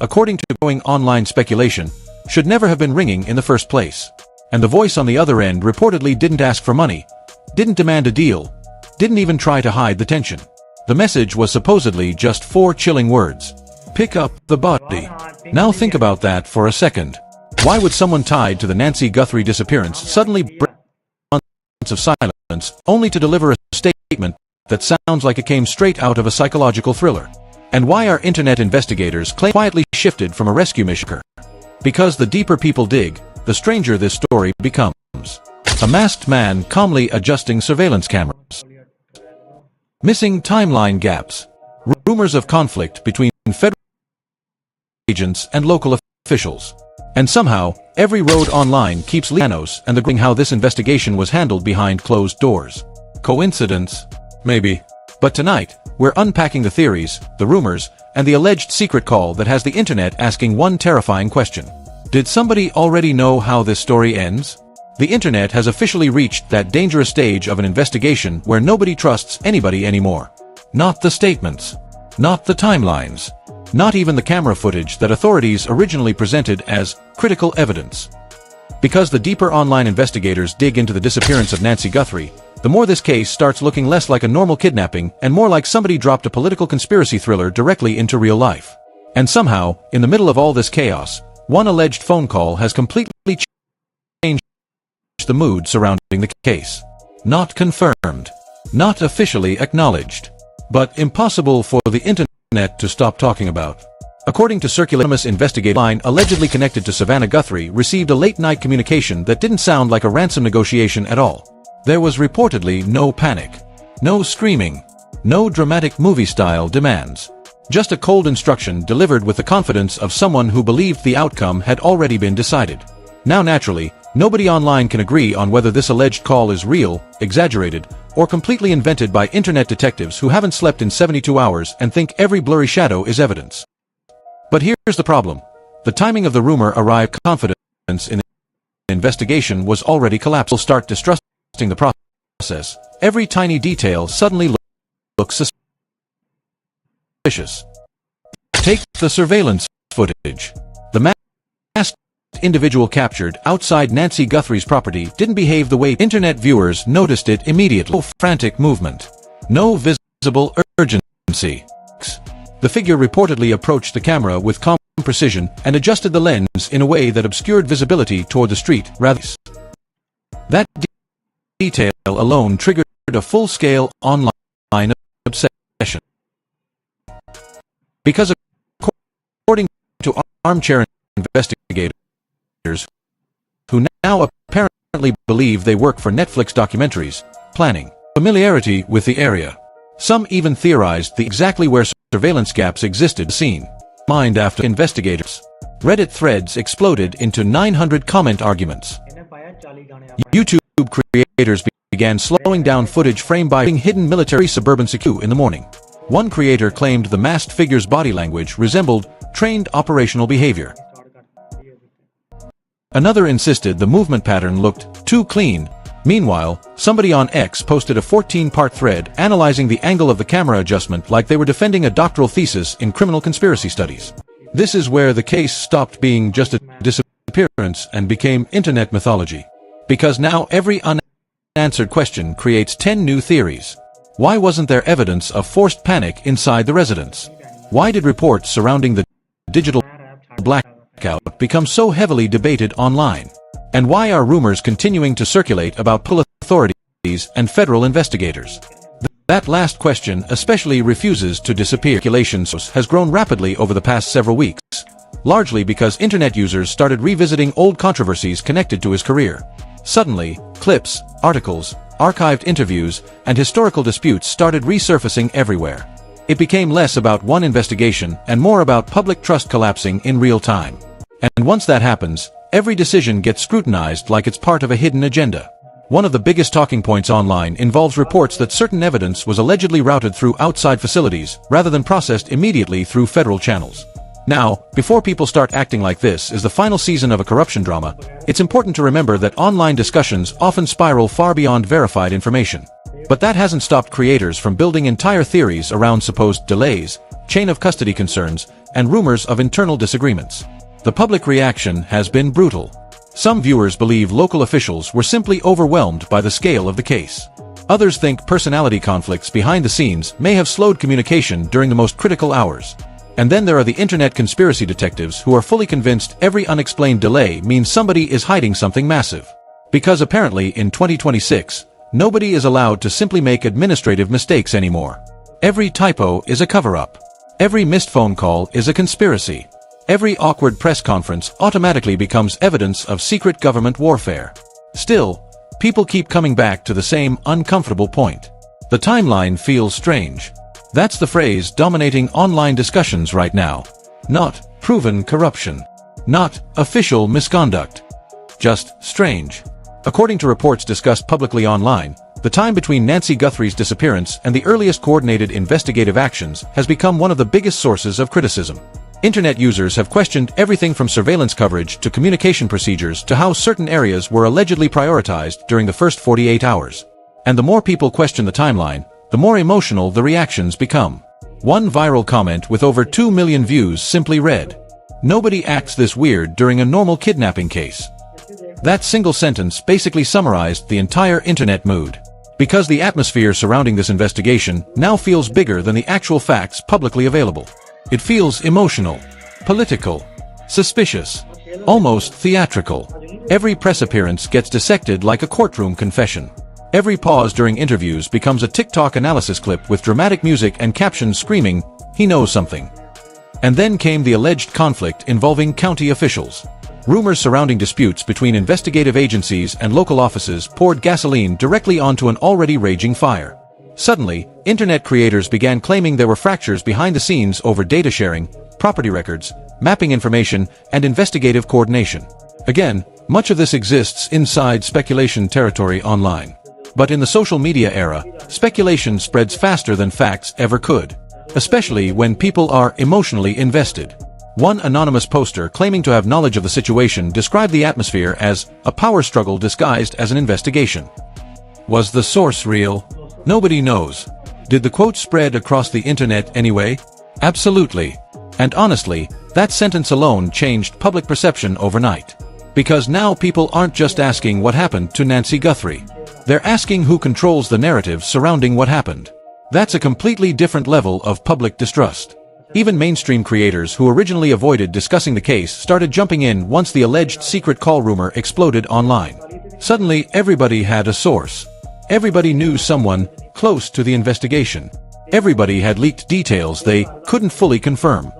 according to growing online speculation, should never have been ringing in the first place. And the voice on the other end reportedly didn't ask for money, didn't demand a deal, didn't even try to hide the tension. The message was supposedly just 4 chilling words. Pick up the body. Now think about that for a second. Why would someone tied to the Nancy Guthrie disappearance suddenly break months of silence only to deliver a statement that sounds like it came straight out of a psychological thriller? And why are internet investigators quietly shifted from a rescue mission? Because the deeper people dig, the stranger this story becomes. A masked man calmly adjusting surveillance cameras. Missing timeline gaps. Rumors of conflict between federal agents and local officials. And somehow, every road online keeps Lianos and the how this investigation was handled behind closed doors. Coincidence? Maybe. But tonight, we're unpacking the theories, the rumors, and the alleged secret call that has the internet asking one terrifying question. Did somebody already know how this story ends? The internet has officially reached that dangerous stage of an investigation where nobody trusts anybody anymore. Not the statements. Not the timelines. Not even the camera footage that authorities originally presented as critical evidence. Because the deeper online investigators dig into the disappearance of Nancy Guthrie, the more this case starts looking less like a normal kidnapping and more like somebody dropped a political conspiracy thriller directly into real life. And somehow, in the middle of all this chaos, one alleged phone call has completely changed the mood surrounding the case. Not confirmed. Not officially acknowledged. But impossible for the internet to stop talking about. According to circulated investigative line allegedly connected to Savannah Guthrie received a late-night communication that didn't sound like a ransom negotiation at all. There was reportedly no panic. No screaming. No dramatic movie-style demands. Just a cold instruction delivered with the confidence of someone who believed the outcome had already been decided. Now naturally, nobody online can agree on whether this alleged call is real, exaggerated, or completely invented by internet detectives who haven't slept in 72 hours and think every blurry shadow is evidence. But here's the problem. The timing of the rumor arrived confidence in the investigation was already collapsed. Start distrusting the process. Every tiny detail suddenly looks suspicious. Take the surveillance footage. The masked individual captured outside Nancy Guthrie's property didn't behave the way internet viewers noticed it immediately. No frantic movement. No visible urgency. The figure reportedly approached the camera with calm precision and adjusted the lens in a way that obscured visibility toward the street rather. That detail alone triggered a full-scale online obsession. Because according to armchair investigators, who now apparently believe they work for Netflix documentaries, planning, familiarity with the area. Some even theorized exactly where surveillance gaps existed seen. Mind after investigators. Reddit threads exploded into 900 comment arguments. YouTube creators began slowing down footage framed by hidden military suburban security in the morning. One creator claimed the masked figure's body language resembled trained operational behavior. Another insisted the movement pattern looked too clean. Meanwhile, somebody on X posted a 14-part thread analyzing the angle of the camera adjustment like they were defending a doctoral thesis in criminal conspiracy studies. This is where the case stopped being just a disappearance and became internet mythology. Because now every unanswered question creates 10 new theories. Why wasn't there evidence of forced panic inside the residence? Why did reports surrounding the digital blackout become so heavily debated online? And why are rumors continuing to circulate about police authorities and federal investigators? That last question especially refuses to disappear. Circulation has grown rapidly over the past several weeks, largely because internet users started revisiting old controversies connected to his career. Suddenly, clips, articles, archived interviews, and historical disputes started resurfacing everywhere. It became less about one investigation and more about public trust collapsing in real time. And once that happens, every decision gets scrutinized like it's part of a hidden agenda. One of the biggest talking points online involves reports that certain evidence was allegedly routed through outside facilities rather than processed immediately through federal channels. Now, before people start acting like this is the final season of a corruption drama, it's important to remember that online discussions often spiral far beyond verified information. But that hasn't stopped creators from building entire theories around supposed delays, chain of custody concerns, and rumors of internal disagreements. The public reaction has been brutal. Some viewers believe local officials were simply overwhelmed by the scale of the case. Others think personality conflicts behind the scenes may have slowed communication during the most critical hours. And then there are the internet conspiracy detectives who are fully convinced every unexplained delay means somebody is hiding something massive. Because apparently in 2026, nobody is allowed to simply make administrative mistakes anymore. Every typo is a cover-up. Every missed phone call is a conspiracy. Every awkward press conference automatically becomes evidence of secret government warfare. Still, people keep coming back to the same uncomfortable point. The timeline feels strange. That's the phrase dominating online discussions right now. Not proven corruption. Not official misconduct. Just strange. According to reports discussed publicly online, the time between Nancy Guthrie's disappearance and the earliest coordinated investigative actions has become one of the biggest sources of criticism. Internet users have questioned everything from surveillance coverage to communication procedures to how certain areas were allegedly prioritized during the first 48 hours. And the more people question the timeline, the more emotional the reactions become. One viral comment with over 2 million views simply read, "Nobody acts this weird during a normal kidnapping case." That single sentence basically summarized the entire internet mood. Because the atmosphere surrounding this investigation now feels bigger than the actual facts publicly available. It feels emotional, political, suspicious, almost theatrical. Every press appearance gets dissected like a courtroom confession. Every pause during interviews becomes a TikTok analysis clip with dramatic music and captions screaming, "He knows something." And then came the alleged conflict involving county officials. Rumors surrounding disputes between investigative agencies and local offices poured gasoline directly onto an already raging fire. Suddenly, internet creators began claiming there were fractures behind the scenes over data sharing, property records, mapping information, and investigative coordination. Again, much of this exists inside speculation territory online. But in the social media era, speculation spreads faster than facts ever could. Especially when people are emotionally invested. One anonymous poster claiming to have knowledge of the situation described the atmosphere as a power struggle disguised as an investigation. Was the source real? Nobody knows. Did the quote spread across the internet anyway? Absolutely. And honestly, that sentence alone changed public perception overnight. Because now people aren't just asking what happened to Nancy Guthrie. They're asking who controls the narrative surrounding what happened. That's a completely different level of public distrust. Even mainstream creators who originally avoided discussing the case started jumping in once the alleged secret call rumor exploded online. Suddenly, everybody had a source. Everybody knew someone close to the investigation. Everybody had leaked details they couldn't fully confirm.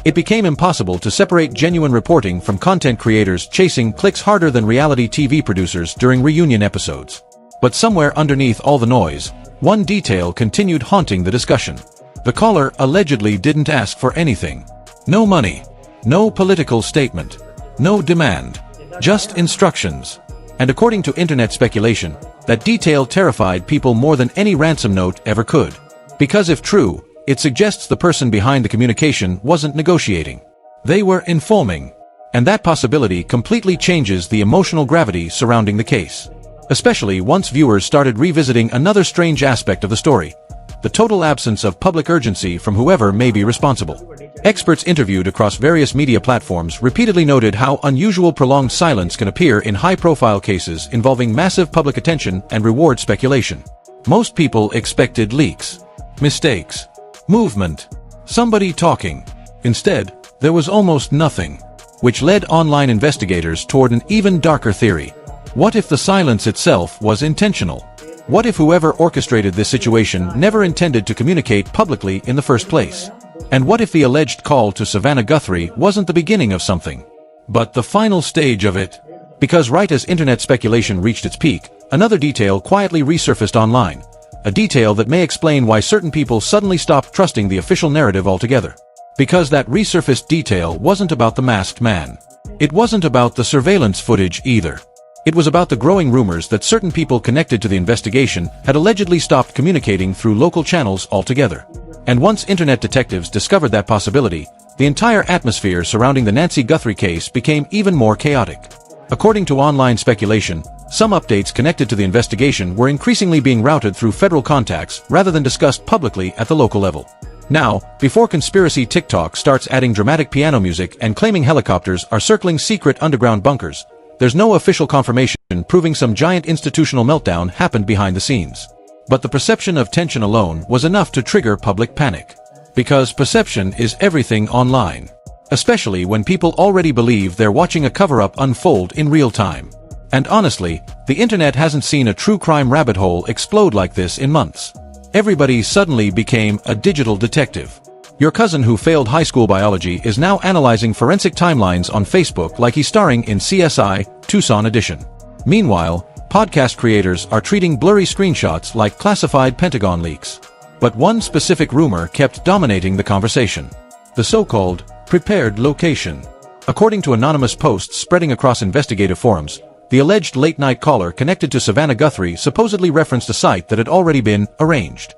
It became impossible to separate genuine reporting from content creators chasing clicks harder than reality TV producers during reunion episodes. But somewhere underneath all the noise, one detail continued haunting the discussion. The caller allegedly didn't ask for anything. No money. No political statement. No demand. Just instructions. And according to internet speculation, that detail terrified people more than any ransom note ever could. Because if true, it suggests the person behind the communication wasn't negotiating. They were informing. And that possibility completely changes the emotional gravity surrounding the case. Especially once viewers started revisiting another strange aspect of the story. The total absence of public urgency from whoever may be responsible. Experts interviewed across various media platforms repeatedly noted how unusual prolonged silence can appear in high-profile cases involving massive public attention and reward speculation. Most people expected leaks, mistakes, movement, somebody talking. Instead, there was almost nothing, which led online investigators toward an even darker theory. What if the silence itself was intentional? What if whoever orchestrated this situation never intended to communicate publicly in the first place? And what if the alleged call to Savannah Guthrie wasn't the beginning of something, but the final stage of it? Because right as internet speculation reached its peak, another detail quietly resurfaced online. A detail that may explain why certain people suddenly stopped trusting the official narrative altogether. Because that resurfaced detail wasn't about the masked man. It wasn't about the surveillance footage either. It was about the growing rumors that certain people connected to the investigation had allegedly stopped communicating through local channels altogether. And once internet detectives discovered that possibility, the entire atmosphere surrounding the Nancy Guthrie case became even more chaotic. According to online speculation, some updates connected to the investigation were increasingly being routed through federal contacts rather than discussed publicly at the local level. Now, before conspiracy TikTok starts adding dramatic piano music and claiming helicopters are circling secret underground bunkers, there's no official confirmation proving some giant institutional meltdown happened behind the scenes. But the perception of tension alone was enough to trigger public panic. Because perception is everything online. Especially when people already believe they're watching a cover-up unfold in real time. And honestly, the internet hasn't seen a true crime rabbit hole explode like this in months. Everybody suddenly became a digital detective. Your cousin who failed high school biology is now analyzing forensic timelines on Facebook like he's starring in CSI, Tucson Edition. Meanwhile, podcast creators are treating blurry screenshots like classified Pentagon leaks. But one specific rumor kept dominating the conversation. The so-called prepared location. According to anonymous posts spreading across investigative forums, the alleged late-night caller connected to Savannah Guthrie supposedly referenced a site that had already been arranged.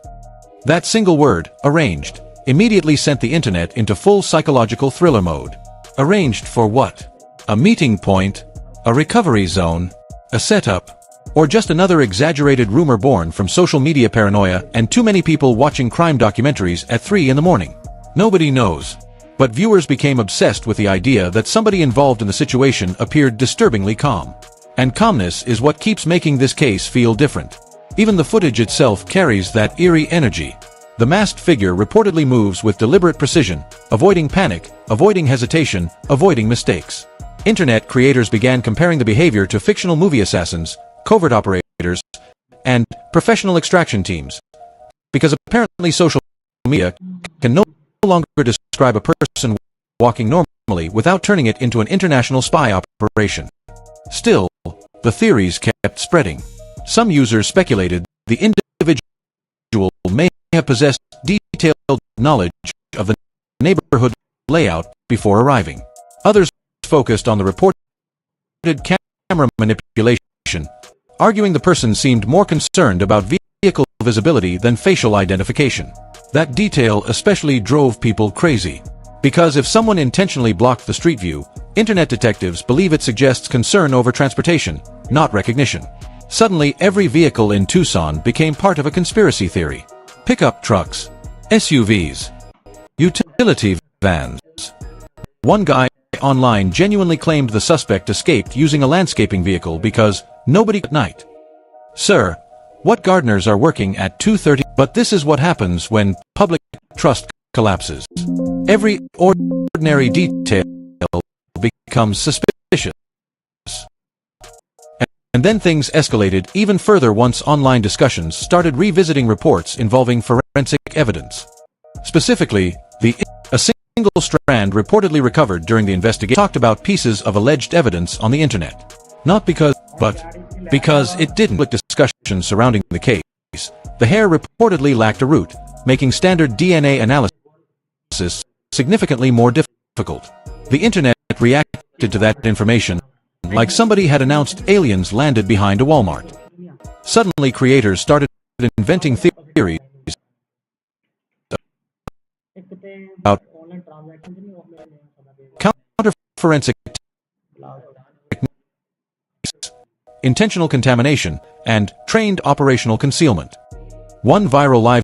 That single word, arranged, immediately sent the internet into full psychological thriller mode. Arranged for what? A meeting point? A recovery zone? A setup? Or just another exaggerated rumor born from social media paranoia and too many people watching crime documentaries at 3 in the morning? Nobody knows. But viewers became obsessed with the idea that somebody involved in the situation appeared disturbingly calm. And calmness is what keeps making this case feel different. Even the footage itself carries that eerie energy. The masked figure reportedly moves with deliberate precision, avoiding panic, avoiding hesitation, avoiding mistakes. Internet creators began comparing the behavior to fictional movie assassins, covert operators, and professional extraction teams. Because apparently social media can no longer describe a person walking normally without turning it into an international spy operation. Still, the theories kept spreading. Some users speculated the individual may have possessed detailed knowledge of the neighborhood layout before arriving. Others focused on the reported camera manipulation, arguing the person seemed more concerned about vehicle visibility than facial identification. That detail especially drove people crazy. Because if someone intentionally blocked the street view, internet detectives believe it suggests concern over transportation, not recognition. Suddenly, every vehicle in Tucson became part of a conspiracy theory. Pickup trucks, SUVs, utility vans. One guy online genuinely claimed the suspect escaped using a landscaping vehicle because nobody at night. Sir, what gardeners are working at 2:30? But this is what happens when public trust collapses. Every ordinary detail becomes suspicious. And then things escalated even further once online discussions started revisiting reports involving forensic evidence. Specifically, a single strand reportedly recovered during the investigation talked about pieces of alleged evidence on the internet. Not because it didn't. Public discussion surrounding the case, the hair reportedly lacked a root, making standard DNA analysis significantly more difficult. The internet reacted to that information like somebody had announced aliens landed behind a Walmart. Suddenly creators started inventing theories about counter-forensic techniques, intentional contamination, and trained operational concealment. One viral live